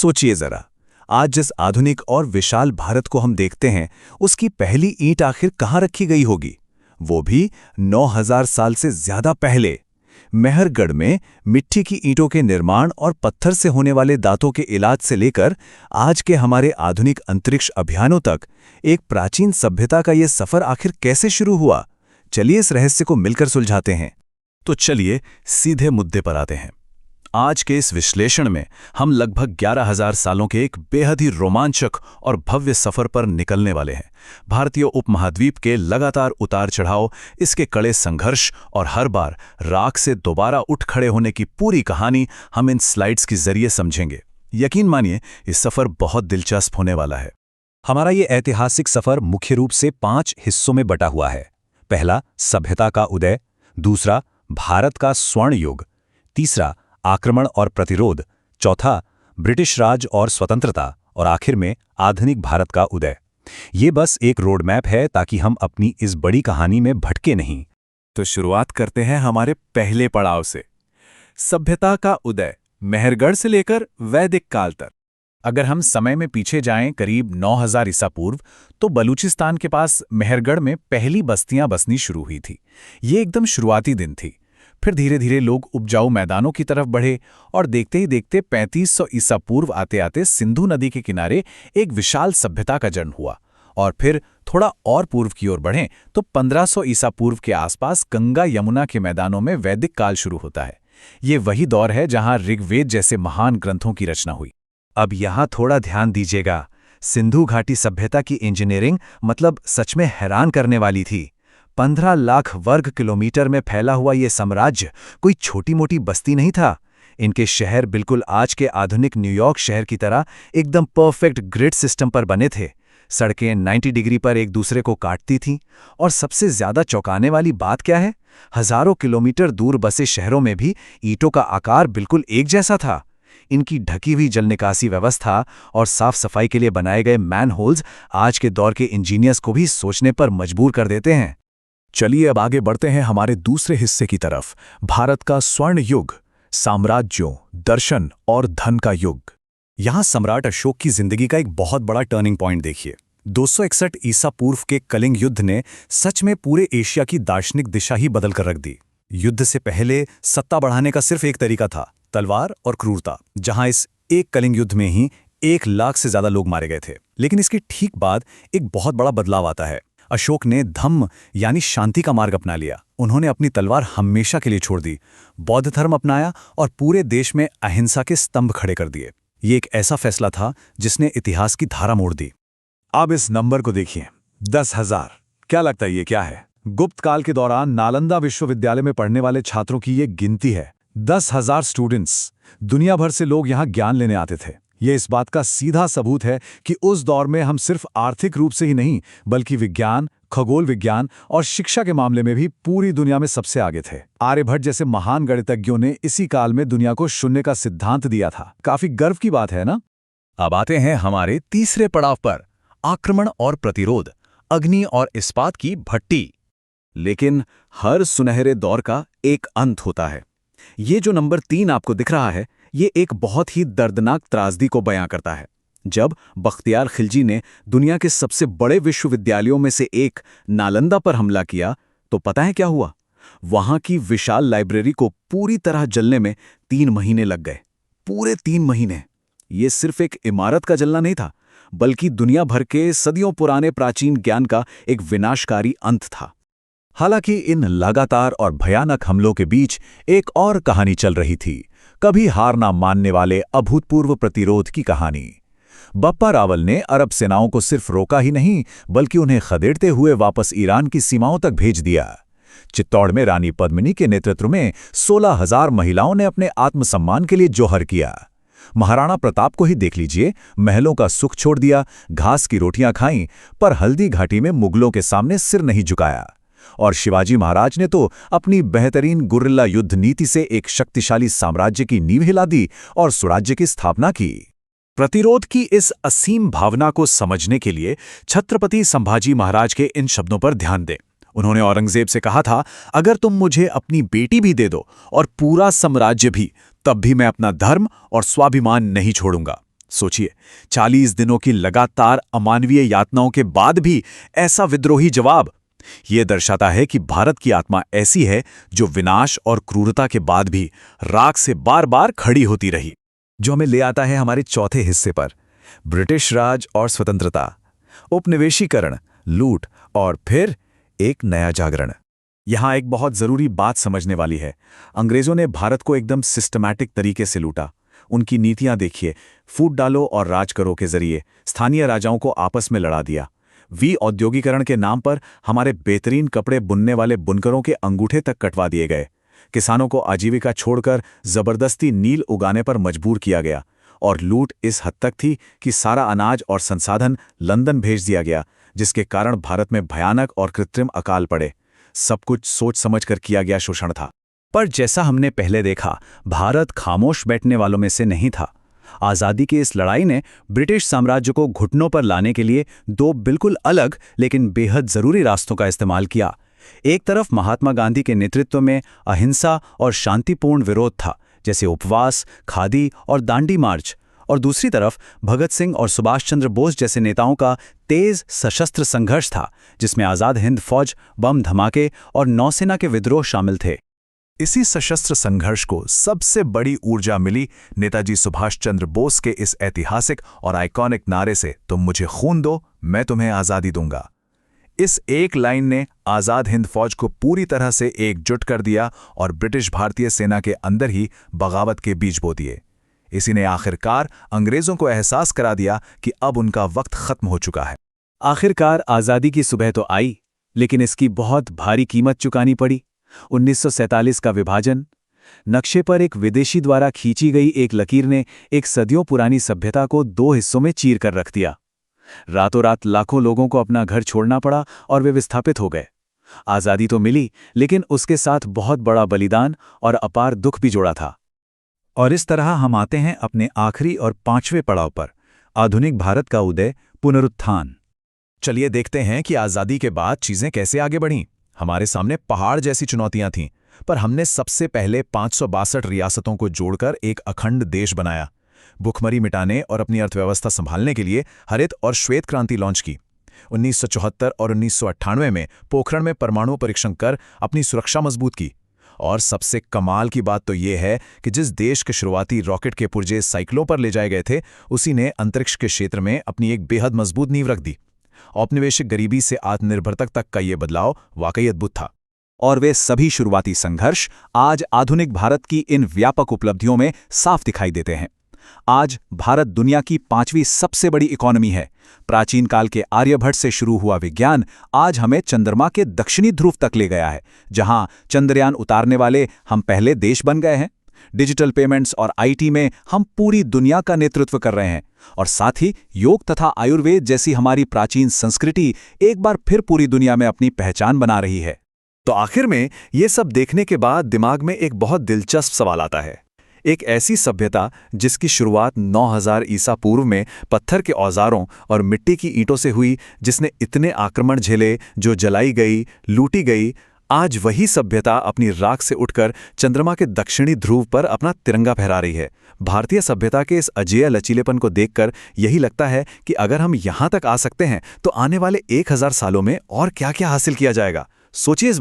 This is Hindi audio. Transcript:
सोचिए जरा, आज जिस आधुनिक और विशाल भारत को हम देखते हैं, उसकी पहली ईंट आखिर कहाँ रखी गई होगी? वो भी 9000 साल से ज्यादा पहले। मेहरगढ़ में मिट्टी की ईंटों के निर्माण और पत्थर से होने वाले दांतों के इलाज से लेकर आज के हमारे आधुनिक अंतरिक्ष अभियानों तक एक प्राचीन सभ्यता का ये सफर आखिर कैसे शुरू हुआ? चलिए इस रहस्य को मिलकर सुलझाते हैं। तो चलिए सीधे मुद्दे पर आते हैं। आज के इस विश्लेषण में हम लगभग 11,000 सालों के एक बेहद ही रोमांचक और भव्य सफर पर निकलने वाले हैं। भारतीय उपमहाद्वीप के लगातार उतार चढ़ाव, इसके कड़े संघर्ष और हर बार राख से दोबारा उठ खड़े होने की पूरी कहानी हम इन स्लाइड्स के जरिए समझेंगे। यकीन मानिए, इस सफर बहुत दिलचस्प होने वाला है। हमारा ये ऐतिहासिक सफर मुख्य रूप से 5 हिस्सों में बटा हुआ है। पहला, सभ्यता का उदय। दूसरा, भारत का स्वर्ण युग। तीसरा, आक्रमण और प्रतिरोध। चौथा, ब्रिटिश राज और स्वतंत्रता। और आखिर में आधुनिक भारत का उदय। ये बस एक रोड मैप है ताकि हम अपनी इस बड़ी कहानी में भटके नहीं। तो शुरुआत करते हैं हमारे पहले पड़ाव से, सभ्यता का उदय, मेहरगढ़ से लेकर वैदिक काल तक। अगर हम समय में पीछे जाएं करीब 9000 ईसा पूर्व, तो बलूचिस्तान के पास मेहरगढ़ में पहली बस्तियां बसनी शुरू हुई थी। ये एकदम शुरुआती दिन थी। फिर धीरे धीरे लोग उपजाऊ मैदानों की तरफ बढ़े और देखते ही देखते 3500 ईसा पूर्व आते आते सिंधु नदी के किनारे एक विशाल सभ्यता का जन्म हुआ। और फिर थोड़ा और पूर्व की ओर बढ़ें तो 1500 ईसा पूर्व के आसपास गंगा यमुना के मैदानों में वैदिक काल शुरू होता है। ये वही दौर है जहां ऋग्वेद जैसे महान ग्रंथों की रचना हुई। अब यहाँ थोड़ा ध्यान दीजिएगा। सिंधु घाटी सभ्यता की इंजीनियरिंग मतलब सच में हैरान करने वाली थी। 15 लाख वर्ग किलोमीटर में फैला हुआ ये साम्राज्य कोई छोटी मोटी बस्ती नहीं था। इनके शहर बिल्कुल आज के आधुनिक न्यूयॉर्क शहर की तरह एकदम परफेक्ट ग्रिड सिस्टम पर बने थे। सड़कें 90 डिग्री पर एक दूसरे को काटती थीं। और सबसे ज्यादा चौंकाने वाली बात क्या है? हजारों किलोमीटर दूर बसे शहरों में भी ईंटों का आकार बिल्कुल एक जैसा था। इनकी ढकी हुई जल निकासी व्यवस्था और साफ सफाई के लिए बनाए गए मैनहोल्स आज के दौर के इंजीनियर्स को भी सोचने पर मजबूर कर देते हैं। चलिए अब आगे बढ़ते हैं हमारे दूसरे हिस्से की तरफ, भारत का स्वर्ण युग, साम्राज्यों, दर्शन और धन का युग। यहाँ सम्राट अशोक की जिंदगी का एक बहुत बड़ा टर्निंग पॉइंट देखिए। 261 ईसा पूर्व के कलिंग युद्ध ने सच में पूरे एशिया की दार्शनिक दिशा ही बदल कर रख दी। युद्ध से पहले सत्ता बढ़ाने का सिर्फ एक तरीका था, तलवार और क्रूरता, जहां इस एक कलिंग युद्ध में ही 1 लाख से ज्यादा लोग मारे गए थे। लेकिन इसके ठीक बाद एक बहुत बड़ा बदलाव आता है। अशोक ने धम्म यानी शांति का मार्ग अपना लिया। उन्होंने अपनी तलवार हमेशा के लिए छोड़ दी, बौद्ध धर्म अपनाया और पूरे देश में अहिंसा के स्तंभ खड़े कर दिए। ये एक ऐसा फैसला था जिसने इतिहास की धारा मोड़ दी। अब इस नंबर को देखिए, 10,000। क्या लगता है ये क्या है? गुप्त काल के दौरान नालंदा विश्वविद्यालय में पढ़ने वाले छात्रों की ये गिनती है। 10,000 स्टूडेंट्स। दुनिया भर से लोग यहाँ ज्ञान लेने आते थे। ये इस बात का सीधा सबूत है कि उस दौर में हम सिर्फ आर्थिक रूप से ही नहीं, बल्कि विज्ञान, खगोल विज्ञान और शिक्षा के मामले में भी पूरी दुनिया में सबसे आगे थे। आर्यभट्ट जैसे महान गणितज्ञों ने इसी काल में दुनिया को शून्य का सिद्धांत दिया था। काफी गर्व की बात है ना? अब आते हैं हमारे तीसरे पड़ाव पर, आक्रमण और प्रतिरोध, अग्नि और इस्पात की भट्टी। लेकिन हर सुनहरे दौर का एक अंत होता है। ये जो नंबर 3 आपको दिख रहा है, ये एक बहुत ही दर्दनाक त्रासदी को बयां करता है। जब बख्तियार खिलजी ने दुनिया के सबसे बड़े विश्वविद्यालयों में से एक नालंदा पर हमला किया, तो पता है क्या हुआ? वहां की विशाल लाइब्रेरी को पूरी तरह जलने में 3 महीने लग गए। पूरे 3 महीने। ये सिर्फ एक इमारत का जलना नहीं था, बल्कि दुनिया भर के सदियों पुराने प्राचीन ज्ञान का एक विनाशकारी अंत था। हालांकि इन लगातार और भयानक हमलों के बीच एक और कहानी चल रही थी, कभी हार ना मानने वाले अभूतपूर्व प्रतिरोध की कहानी। बप्पा रावल ने अरब सेनाओं को सिर्फ रोका ही नहीं, बल्कि उन्हें खदेड़ते हुए वापस ईरान की सीमाओं तक भेज दिया। चित्तौड़ में रानी पद्मिनी के नेतृत्व में 16,000 महिलाओं ने अपने आत्मसम्मान के लिए जोहर किया। महाराणा प्रताप को ही देख लीजिए, महलों का सुख छोड़ दिया, घास की रोटियां खाईं, पर हल्दी घाटी में मुगलों के सामने सिर नहीं झुकाया। और शिवाजी महाराज ने तो अपनी बेहतरीन गुर्रिल्ला युद्ध नीति से एक शक्तिशाली साम्राज्य की नींव हिला दी और स्वराज्य की स्थापना की। प्रतिरोध की इस असीम भावना को समझने के लिए छत्रपति संभाजी महाराज के इन शब्दों पर ध्यान दें। उन्होंने औरंगजेब से कहा था, अगर तुम मुझे अपनी बेटी भी दे दो और पूरा साम्राज्य भी, तब भी मैं अपना धर्म और स्वाभिमान नहीं छोड़ूंगा। सोचिए, 40 दिनों की लगातार अमानवीय यातनाओं के बाद भी ऐसा विद्रोही जवाब। यह दर्शाता है कि भारत की आत्मा ऐसी है जो विनाश और क्रूरता के बाद भी राख से बार बार खड़ी होती रही। जो हमें ले आता है हमारे चौथे हिस्से पर, ब्रिटिश राज और स्वतंत्रता, उपनिवेशीकरण, लूट और फिर एक नया जागरण। यहां एक बहुत जरूरी बात समझने वाली है। अंग्रेजों ने भारत को एकदम सिस्टमैटिक तरीके से लूटा। उनकी नीतियां देखिए, फूट डालो और राज करो के जरिए स्थानीय राजाओं को आपस में लड़ा दिया। औद्योगिकरण के नाम पर हमारे बेहतरीन कपड़े बुनने वाले बुनकरों के अंगूठे तक कटवा दिए गए। किसानों को आजीविका छोड़कर जबरदस्ती नील उगाने पर मजबूर किया गया। और लूट इस हद तक थी कि सारा अनाज और संसाधन लंदन भेज दिया गया, जिसके कारण भारत में भयानक और कृत्रिम अकाल पड़े। सब कुछ सोच समझकर किया गया शोषण था। पर जैसा हमने पहले देखा, भारत खामोश बैठने वालों में से नहीं था। आज़ादी की इस लड़ाई ने ब्रिटिश साम्राज्य को घुटनों पर लाने के लिए दो बिल्कुल अलग लेकिन बेहद जरूरी रास्तों का इस्तेमाल किया। एक तरफ महात्मा गांधी के नेतृत्व में अहिंसा और शांतिपूर्ण विरोध था, जैसे उपवास, खादी और दांडी मार्च, और दूसरी तरफ भगत सिंह और सुभाष चंद्र बोस जैसे नेताओं का तेज सशस्त्र संघर्ष था, जिसमें आज़ाद हिंद फौज, बम धमाके और नौसेना के विद्रोह शामिल थे। इसी सशस्त्र संघर्ष को सबसे बड़ी ऊर्जा मिली नेताजी सुभाष चंद्र बोस के इस ऐतिहासिक और आइकॉनिक नारे से, तुम मुझे खून दो, मैं तुम्हें आज़ादी दूंगा। इस एक लाइन ने आज़ाद हिंद फौज को पूरी तरह से एकजुट कर दिया और ब्रिटिश भारतीय सेना के अंदर ही बगावत के बीज बो दिए। इसी ने आखिरकार अंग्रेजों को एहसास करा दिया कि अब उनका वक्त खत्म हो चुका है। आखिरकार आज़ादी की सुबह तो आई, लेकिन इसकी बहुत भारी कीमत चुकानी पड़ी। 1947 का विभाजन। नक्शे पर एक विदेशी द्वारा खींची गई एक लकीर ने एक सदियों पुरानी सभ्यता को दो हिस्सों में चीर कर रख दिया। रातों रात लाखों लोगों को अपना घर छोड़ना पड़ा और वे विस्थापित हो गए। आज़ादी तो मिली, लेकिन उसके साथ बहुत बड़ा बलिदान और अपार दुख भी जोड़ा था। और इस तरह हम आते हैं अपने आखिरी और 5वें पड़ाव पर, आधुनिक भारत का उदय, पुनरुत्थान। चलिए देखते हैं कि आज़ादी के बाद चीज़ें कैसे आगे बढ़ीं। हमारे सामने पहाड़ जैसी चुनौतियां थीं, पर हमने सबसे पहले 562 रियासतों को जोड़कर एक अखंड देश बनाया। भुखमरी मिटाने और अपनी अर्थव्यवस्था संभालने के लिए हरित और श्वेत क्रांति लॉन्च की। 1974 और 1998 में पोखरण में परमाणु परीक्षण कर अपनी सुरक्षा मजबूत की। और सबसे कमाल की बात तो ये है कि जिस देश के शुरुआती रॉकेट के पुर्जे साइकिलों पर ले जाए गए थे, उसी ने अंतरिक्ष के क्षेत्र में अपनी एक बेहद मजबूत नींव रख दी। औपनिवेशिक गरीबी से आत्मनिर्भरता तक का ये बदलाव वाकई अद्भुत था। और वे सभी शुरुआती संघर्ष आज आधुनिक भारत की इन व्यापक उपलब्धियों में साफ दिखाई देते हैं। आज भारत दुनिया की 5वीं सबसे बड़ी इकोनॉमी है। प्राचीन काल के आर्यभट्ट से शुरू हुआ विज्ञान आज हमें चंद्रमा के दक्षिणी ध्रुव तक ले गया है, जहां चंद्रयान उतारने वाले हम पहले देश बन गए हैं। डिजिटल पेमेंट्स और आईटी में हम पूरी दुनिया का नेतृत्व कर रहे हैं। और साथ ही योग तथा आयुर्वेद जैसी हमारी प्राचीन संस्कृति एक बार फिर पूरी दुनिया में अपनी पहचान बना रही है। तो आखिर में ये सब देखने के बाद दिमाग में एक बहुत दिलचस्प सवाल आता है। एक ऐसी सभ्यता जिसकी शुरुआत 9000 ईसा पूर्व में पत्थर के औजारों और मिट्टी की ईंटों से हुई, जिसने इतने आक्रमण झेले, जो जलाई गई, लूटी गई, आज वही सभ्यता अपनी राख से उठकर चंद्रमा के दक्षिणी ध्रुव पर अपना तिरंगा फहरा रही है। भारतीय सभ्यता के इस अजेय लचीलेपन को देखकर यही लगता है कि अगर हम यहाँ तक आ सकते हैं तो आने वाले 1000 सालों में और क्या-क्या हासिल किया जाएगा। सोचिए।